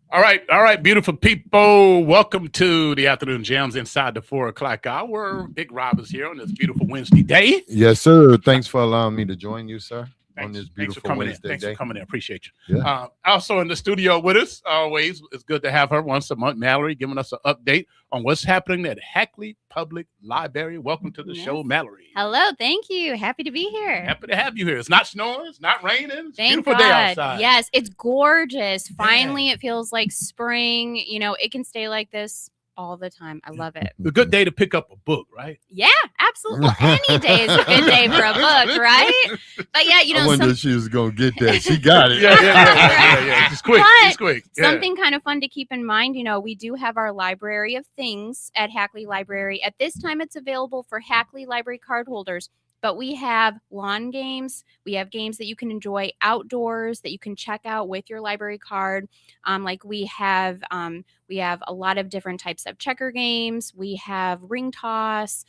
All right, beautiful people. Welcome to the afternoon jams inside the 4 o'clock hour. Big Rob is here on this beautiful Wednesday day. Yes, sir. Thanks for allowing me to join you, sir, on Thanks, this thanks for beautiful coming in. Wednesday Thanks day. for coming in. Appreciate you. Yeah. Also in the studio with us, always, it's good to have her once a month. Mallory giving us an update on what's happening at Hackley Public Library. Welcome to the show, Mallory. Hello, thank you. Happy to be here. Happy to have you here. It's not snowing, it's not raining. It's a Thank beautiful God. day outside. Yes, it's gorgeous. Finally, it feels like spring. It can stay like this all the time. I love it. A good day to pick up a book, right? Yeah, absolutely. Well, any day is a good day for a book, right? But yeah, I wonder if she was gonna get that. She got it. Yeah. Just quick. But Just quick. Yeah. Something kind of fun to keep in mind, we do have our library of things at Hackley Library. At this time, it's available for Hackley Library card holders. But we have lawn games. We have games that you can enjoy outdoors that you can check out with your library card. Like we have a lot of different types of checker games. We have ring toss.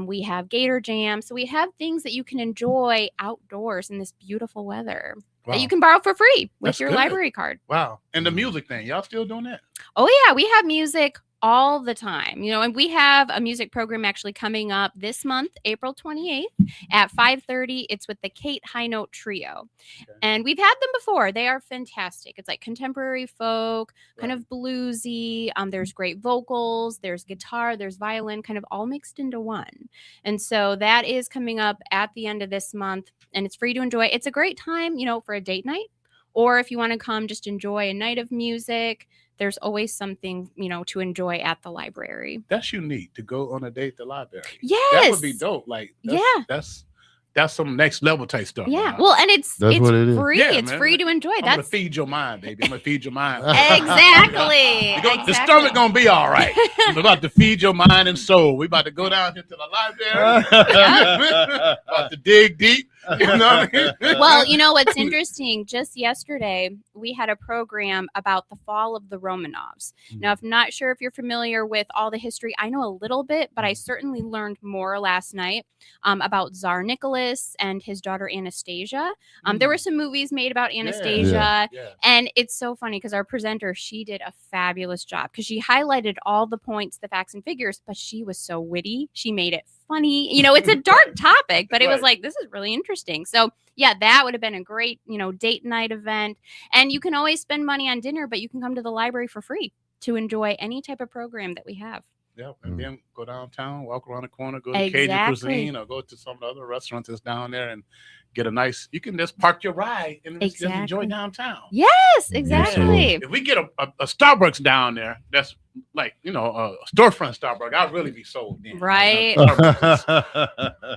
We have gator jam. So we have things that you can enjoy outdoors in this beautiful weather that you can borrow for free with That's your good. library card. Wow. And the music thing, y'all still doing that? Oh yeah, we have music all the time, and we have a music program actually coming up this month, April 28th at 5:30. It's with the Kate High Note Trio. Okay. And we've had them before. They are fantastic. It's like contemporary folk, kind of bluesy. There's great vocals, there's guitar, there's violin, kind of all mixed into one. And so that is coming up at the end of this month, and it's free to enjoy. It's a great time, for a date night, or if you want to come just enjoy a night of music. There's always something, to enjoy at the library. That's unique to go on a date at the library. Yes. That would be dope. That's some next level type stuff. Yeah. Man. Well, and it's free. Yeah, it's free to enjoy. I'm gonna feed your mind, baby. I'm gonna feed your mind. Exactly. The stomach gonna be all right. We're about to feed your mind and soul. We about to go down here to the library. About to dig deep. You know what I mean? Well, what's interesting, just yesterday, we had a program about the fall of the Romanovs. Now, I'm not sure if you're familiar with all the history. I know a little bit, but I certainly learned more last night about Tsar Nicholas and his daughter Anastasia. There were some movies made about Anastasia, and it's so funny because our presenter, she did a fabulous job because she highlighted all the points, the facts and figures, but she was so witty. She made it funny. It's a dark topic, but it was like, this is really interesting. So yeah, that would have been a great, date night event. And you can always spend money on dinner, but you can come to the library for free to enjoy any type of program that we have. Yeah, and then go downtown, walk around the corner, go to Cajun Cuisine, or go to some of the other restaurants that's down there and get a nice. You can just park your ride and just enjoy downtown. Yes, exactly. Yeah. If we get a Starbucks down there, that's like a storefront Starbucks, I'd really be sold in. Right.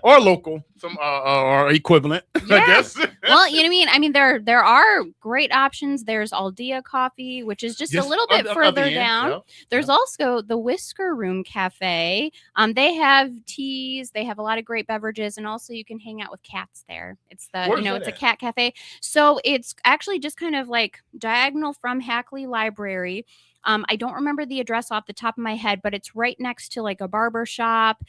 Or local, some or equivalent, I guess. Well, you know what I mean? There are great options. There's Aldea Coffee, which is just a little bit further down. Yep. There's also the Whisker Room Cafe. They have teas. They have a lot of great beverages, and also you can hang out with cats there. It's it's a cat cafe. So it's actually just kind of like diagonal from Hackley Library. I don't remember the address off the top of my head, but it's right next to like a barber shop.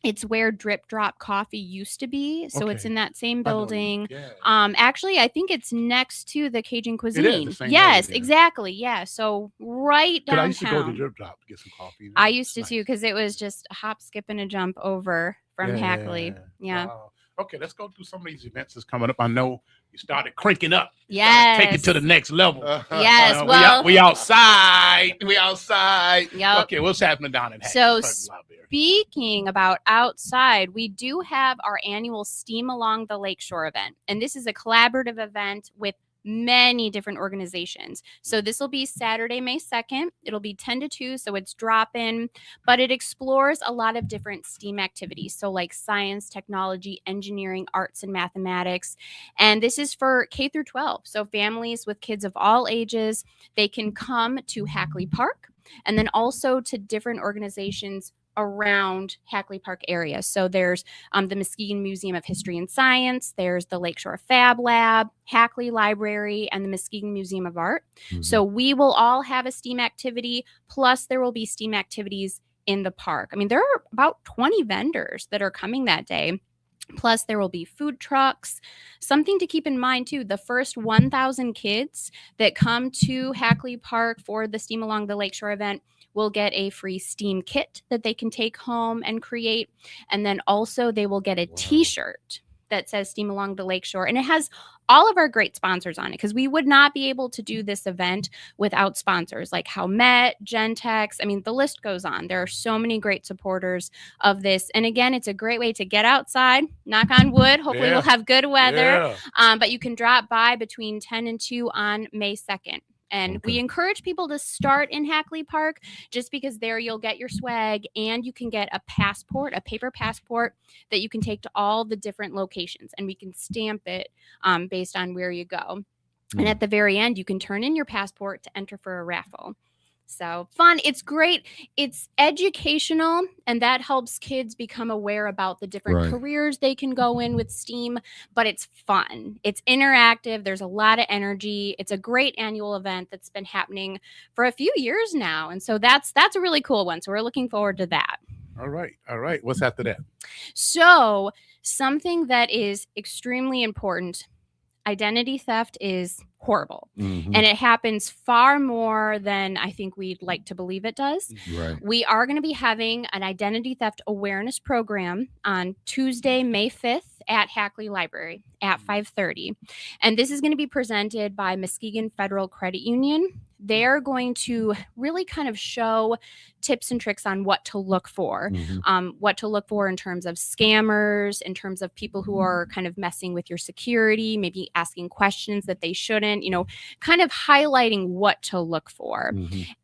It's where Drip Drop Coffee used to be. So it's in that same building. Actually, I think it's next to the Cajun Cuisine. It is the same yes, building, exactly. Yeah. So right downtown. I used to go to Drip Drop to get some coffee. I used to too, because it was just a hop, skip, and a jump over from Hackley. Yeah. Wow. Okay, let's go through some of these events that's coming up. I know you started cranking up. Yes. Take it to the next level. Yes. We outside. We outside. Yep. Okay, what's happening down in So speaking about outside, we do have our annual Steam Along the Lakeshore event. And this is a collaborative event with many different organizations. So this will be Saturday, May 2nd. It'll be 10 to 2, so it's drop-in, but it explores a lot of different STEAM activities. So like science, technology, engineering, arts, and mathematics. And this is for K through 12. So families with kids of all ages, they can come to Hackley Park and then also to different organizations around Hackley Park area. So there's the Muskegon Museum of History and Science, there's the Lakeshore Fab Lab, Hackley Library, and the Muskegon Museum of Art. So we will all have a STEAM activity, plus there will be STEAM activities in the park. I mean, there are about 20 vendors that are coming that day. Plus, there will be food trucks. Something to keep in mind, too, the first 1,000 kids that come to Hackley Park for the Steam Along the Lakeshore event will get a free STEAM kit that they can take home and create. And then also they will get a t-shirt that says Steam Along the Lakeshore. And it has all of our great sponsors on it, because we would not be able to do this event without sponsors like Howmet, Gentex. I mean, the list goes on. There are so many great supporters of this. And again, it's a great way to get outside, knock on wood. Hopefully we'll have good weather. But you can drop by between 10 and 2 on May 2nd. And we encourage people to start in Hackley Park, just because there you'll get your swag and you can get a passport, a paper passport that you can take to all the different locations, and we can stamp it based on where you go. And at the very end, you can turn in your passport to enter for a raffle. So fun. It's great. It's educational, and that helps kids become aware about the different careers they can go in with STEAM, but it's fun. It's interactive. There's a lot of energy. It's a great annual event that's been happening for a few years now. And so that's a really cool one. So we're looking forward to that. All right. All right. What's after that? So something that is extremely important. Identity theft is horrible, and it happens far more than I think we'd like to believe it does. We are going to be having an identity theft awareness program on Tuesday, May 5th at Hackley Library at 5:30. And this is going to be presented by Muskegon Federal Credit Union. They're going to really kind of show tips and tricks on what to look for, in terms of scammers, in terms of people who are kind of messing with your security, maybe asking questions that they shouldn't, kind of highlighting what to look for,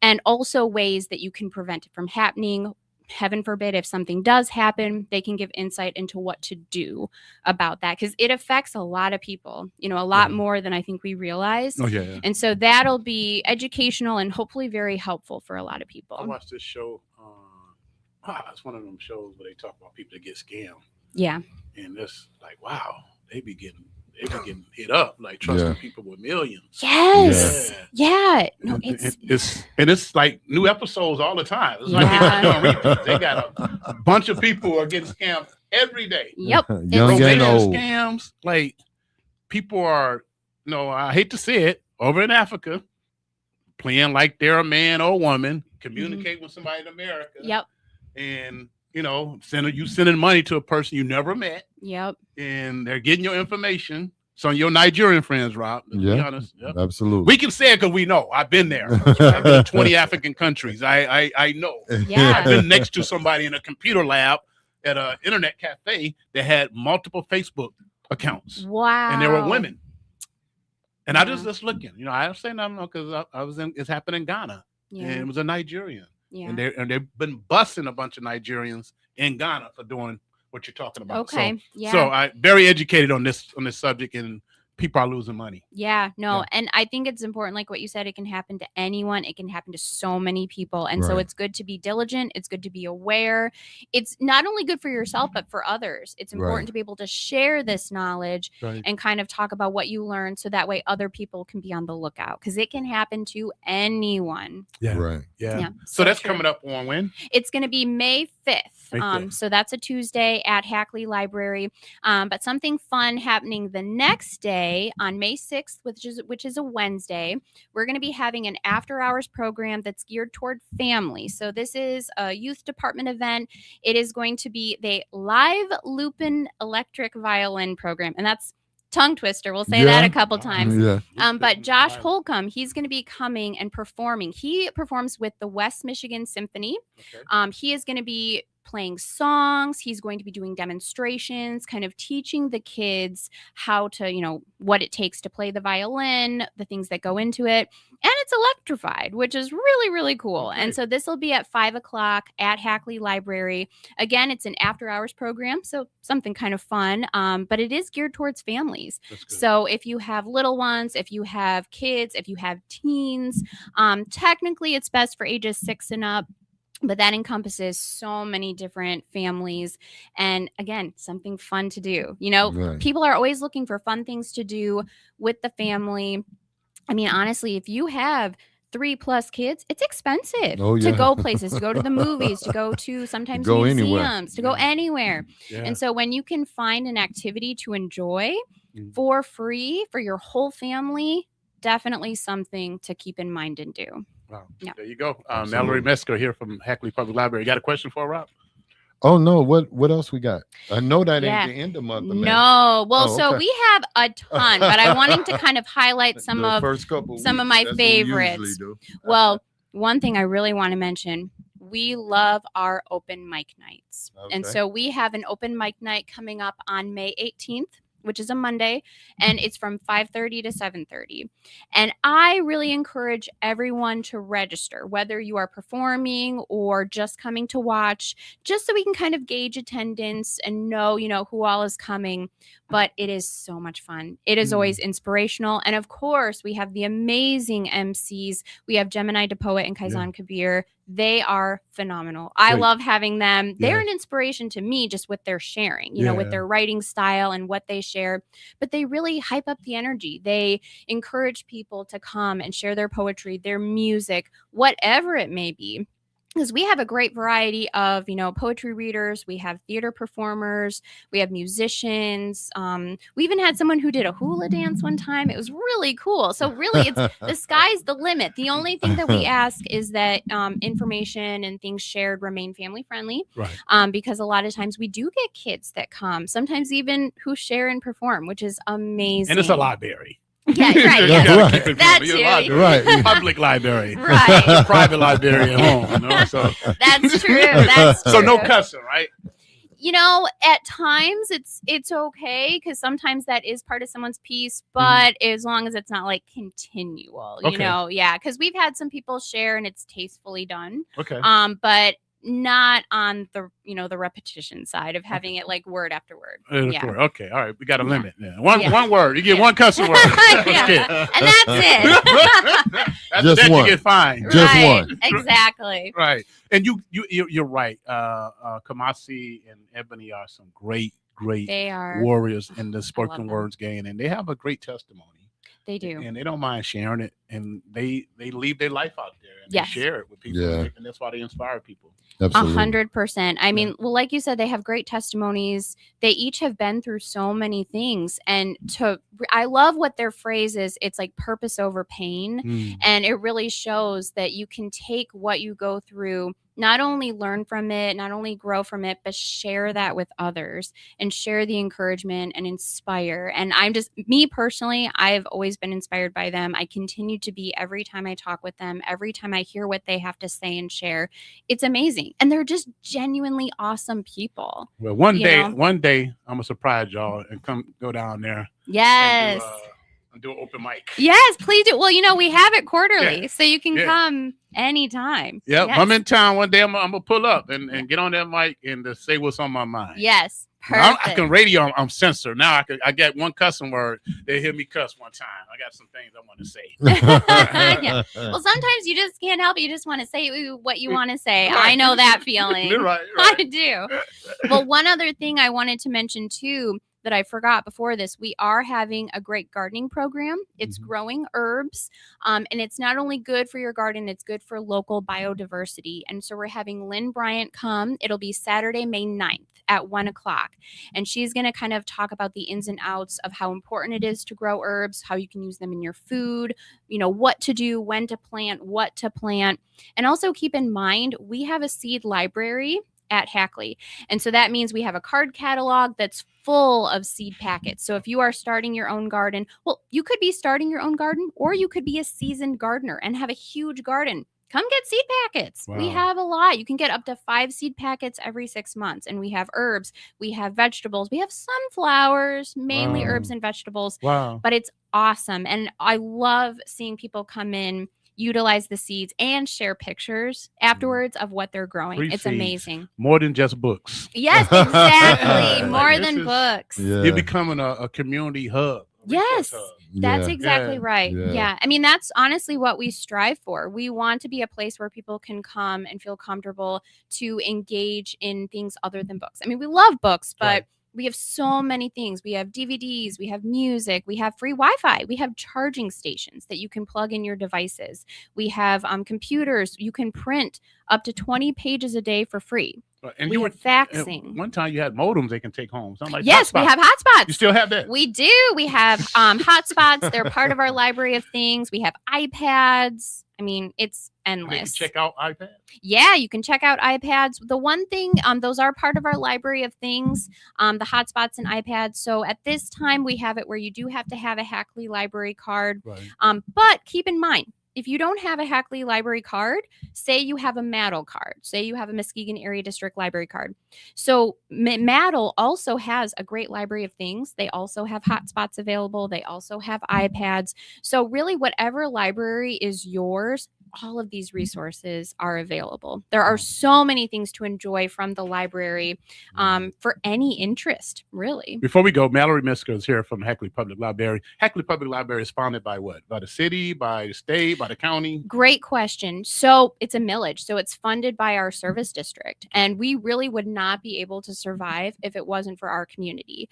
and also ways that you can prevent it from happening. Heaven forbid, if something does happen, they can give insight into what to do about that, because it affects a lot of people, a lot more than I think we realize. And so that'll be educational and hopefully very helpful for a lot of people. I watched this show. It's one of them shows where they talk about people that get scammed. Yeah. And it's like, wow, they be getting hit up, like trusting people with millions. Yes. Yeah. No, it's like new episodes all the time. It's like they got a bunch of people who are getting scammed every day. Yep. Young and old. Scams, like people are, I hate to say it, over in Africa, playing like they're a man or woman, communicate with somebody in America. Yep. And sending money to a person you never met. Yep. And they're getting your information. Some of your Nigerian friends, Rob. To be honest. Yep. Absolutely. We can say it because we know. I've been there. I've been in 20 African countries. I know. Yeah. I've been next to somebody in a computer lab at an internet cafe that had multiple Facebook accounts. Wow. And there were women. And I just looking. I don't say nothing because it's happened in Ghana. Yeah. And it was a Nigerian. Yeah. And they've been busting a bunch of Nigerians in Ghana for doing what you're talking about. Okay. So I'm very educated on this subject, and people are losing money. Yeah, no. And I think it's important, like what you said, it can happen to anyone. It can happen to so many people. And so it's good to be diligent. It's good to be aware. It's not only good for yourself, but for others. It's important to be able to share this knowledge and kind of talk about what you learned, so that way other people can be on the lookout, because it can happen to anyone. Yeah. So that's coming up on when? It's going to be May 5th. So that's a Tuesday at Hackley Library. But something fun happening the next day on May 6th, which is a Wednesday. We're going to be having an after-hours program that's geared toward families. So this is a youth department event. It is going to be the Live Lupin Electric Violin program, and that's tongue twister. We'll say that a couple times. But Josh Holcomb, he's going to be coming and performing. He performs with the West Michigan Symphony. He is going to be playing songs. He's going to be doing demonstrations, kind of teaching the kids how to, what it takes to play the violin, the things that go into it. And it's electrified, which is really, really cool. And so this will be at 5:00 at Hackley Library. Again, it's an after-hours program, so something kind of fun. But it is geared towards families. So if you have little ones, if you have kids, if you have teens, technically it's best for ages 6 and up. But that encompasses so many different families. And again, something fun to do. People are always looking for fun things to do with the family. I mean, honestly, if you have 3+ kids, it's expensive Oh, to yeah. go places, to go to the movies, to go to sometimes go anywhere. museums, to go anywhere. Yeah. And so when you can find an activity to enjoy for free for your whole family, definitely something to keep in mind and do. Wow. Yeah. There you go. Absolutely. Mallory Mesker here from Hackley Public Library. You got a question for Rob? Oh no, what else we got? I know that Yeah. ain't the end of month of May. No. Well, Oh, so okay. we have a ton, but I wanted to kind of highlight some The of first couple some of weeks, my that's what we usually favorites. do. Well, one thing I really want to mention, we love our open mic nights. And Okay. so we have an open mic night coming up on May 18th, which is a Monday, and it's from 5:30 to 7:30. And I really encourage everyone to register, whether you are performing or just coming to watch, just so we can kind of gauge attendance and know, who all is coming. But it is so much fun. It is always inspirational. And of course, we have the amazing MCs. We have Gemini DePoet and Kaizan Kabir. They are phenomenal. I Great. love having them. They're Yeah. an inspiration to me just with their sharing, with Yeah. their writing style and what they share. But they really hype up the energy. They encourage people to come and share their poetry, their music, whatever it may be. Because we have a great variety of, poetry readers. We have theater performers. We have musicians. We even had someone who did a hula dance one time. It was really cool. So really, it's the sky's the limit. The only thing that we ask is that information and things shared remain family friendly. Right. Because a lot of times we do get kids that come, sometimes even who share and perform, which is amazing. And it's a library. Yeah, right. You Yes. gotta Right. keep it That from- you're too. a library. Right. Public library. Right. Private library at home. So That's true. That's true. so no cussing, right? At times it's okay because sometimes that is part of someone's piece, but as long as it's not like continual, Okay. because we've had some people share and it's tastefully done, Okay. but not on the the repetition side of having it like word after word. Yeah. Okay. All right. We got a Yeah. limit. Yeah. One Yeah. word. You get Yeah. one cussing word. Yeah. And that's it. After Just that, one. you get fined. Just Right. one. Exactly. Right. And you're right. Kamasi and Ebony are some great They are. warriors in the spoken them. words game, and they have a great testimony. They do. And they don't mind sharing it, and they leave their life out there and Yes. they share it with people. Yeah. And that's why they inspire people. Absolutely. 100%. I mean, well, like you said, they have great testimonies. They each have been through so many things. And I love what their phrase is. It's like purpose over pain. And it really shows that you can take what you go through, not only learn from it, not only grow from it, but share that with others and share the encouragement and inspire. And me personally, I've always been inspired by them. I continue to be every time I talk with them, every time I hear what they have to say and share. It's amazing. And they're just genuinely awesome people. Well, one day know? I'm gonna surprise y'all and go down there Yes. and do an open mic. Yes, please do. Well, we have it quarterly, so you can Yeah. come anytime. Yep. Yes. I'm in town one day. I'm gonna pull up and get on that mic and just say what's on my mind. Yes. I Perfect. can radio. I'm censored now. I get one cussing word. They hear me cuss one time. I got some things I want to say. Yeah. Well, sometimes you just can't help it. You just want to say what you want to say. Right. I know that feeling. You're right. I do. Well, one other thing I wanted to mention too that I forgot before this, we are having a great gardening program. It's growing herbs, and it's not only good for your garden, it's good for local biodiversity. And so we're having Lynn Bryant come. It'll be Saturday, May 9th at 1:00. And she's going to kind of talk about the ins and outs of how important it is to grow herbs, how you can use them in your food, what to do, when to plant, what to plant. And also keep in mind, we have a seed library at Hackley. And so that means we have a card catalog that's full of seed packets. So if you are starting your own garden, well, you could be starting your own garden, or you could be a seasoned gardener and have a huge garden. Come get seed packets. We Wow. have a lot. You can get up to 5 seed packets every 6 months. And we have herbs, we have vegetables, we have sunflowers, mainly Wow. herbs and vegetables. Wow. But it's awesome. And I love seeing people come in, utilize the seeds, and share pictures afterwards of what they're growing. Free It's seeds. amazing. More than just books. Yes, exactly. Like, More this than is- books. Yeah. You're becoming a community hub. a resource Yes. hub. That's Yeah. exactly Yeah. right. Yeah. Yeah. I mean, that's honestly what we strive for. We want to be a place where people can come and feel comfortable to engage in things other than books. I mean, we love books, but Right. We have so many things. We have DVDs, we have music, we have free Wi-Fi, we have charging stations that you can plug in your devices. We have computers. You can print up to 20 pages a day for free. And we have faxing. One time you had modems they can take home. Something like yes, hotspots. We have hotspots. You still have that? We do. We have hotspots. They're part of our library of things. We have iPads. I mean, it's endless. You can check out iPads? Yeah, you can check out iPads. The one thing, those are part of our library of things, the hotspots and iPads. So at this time, we have it where you do have to have a Hackley Library card. Right. But keep in mind, if you don't have a Hackley Library card, say you have a MADL card, say you have a Muskegon Area District Library card. So MADL also has a great library of things. They also have hotspots available. They also have iPads. So really, whatever library is yours, all of these resources are available. There are so many things to enjoy from the library for any interest, really. Before we go, Mallory Misker is here from Hackley Public Library. Hackley Public Library is funded by what? By the city, by the state, by the county? Great question. So it's a millage. So it's funded by our service district. And we really would not be able to survive if it wasn't for our community.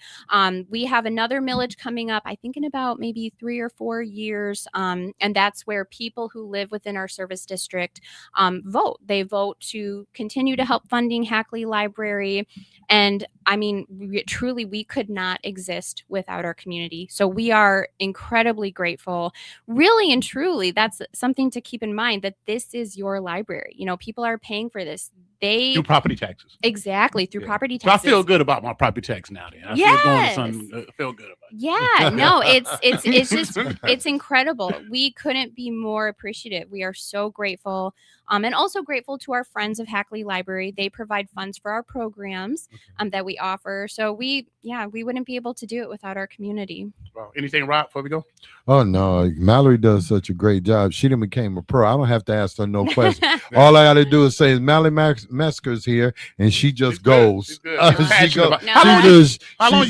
We have another millage coming up, I think in about maybe 3 or 4 years. And that's where people who live within our service district vote. They vote to continue to help funding Hackley Library. And I mean, we could not exist without our community. So we are incredibly grateful. Really and truly, that's something to keep in mind, that this is your library. You know, people are paying for this. Through property taxes. Exactly, through property taxes. So I feel good about my property tax now. I feel good about it. Yeah, no, it's just it's incredible. We couldn't be more appreciative. We are so grateful, and also grateful to our friends of Hackley Library. They provide funds for our programs that we offer. So we wouldn't be able to do it without our community. Well, anything, Rob, before we go? Oh no, Mallory does such a great job. She done became a pro. I don't have to ask her no questions. All I got to do is say, Mallory Mesker's here, and she just goes. She's good. She's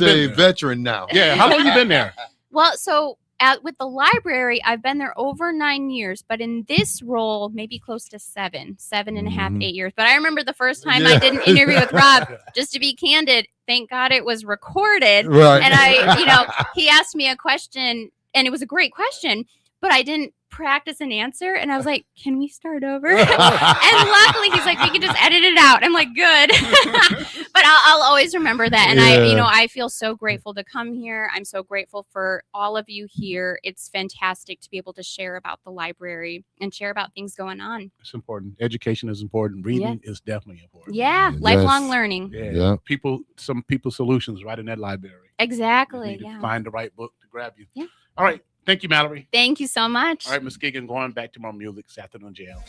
a veteran now. Yeah, how long you been there? Well, so with the library, I've been there over 9 years, but in this role, maybe close to 7 and a half, 8 years. But I remember the first time I did an interview with Rob, just to be candid, thank God it was recorded. Right. And he asked me a question, and it was a great question, but I didn't practice an answer, and I was like, can we start over? And luckily he's like, we can just edit it out. I'm like, good. But I'll always remember that. And I feel so grateful to come here. I'm so grateful for all of you here. It's fantastic to be able to share about the library and share about things going on. It's important. Education is important. Reading is definitely important. Yeah, lifelong learning. Yeah. Some people's solutions right in that library. Exactly. You need to find the right book to grab you. Yeah. All right. Thank you, Mallory. Thank you so much. All right, Muskegon, going back to more music. It's Afternoon Jams.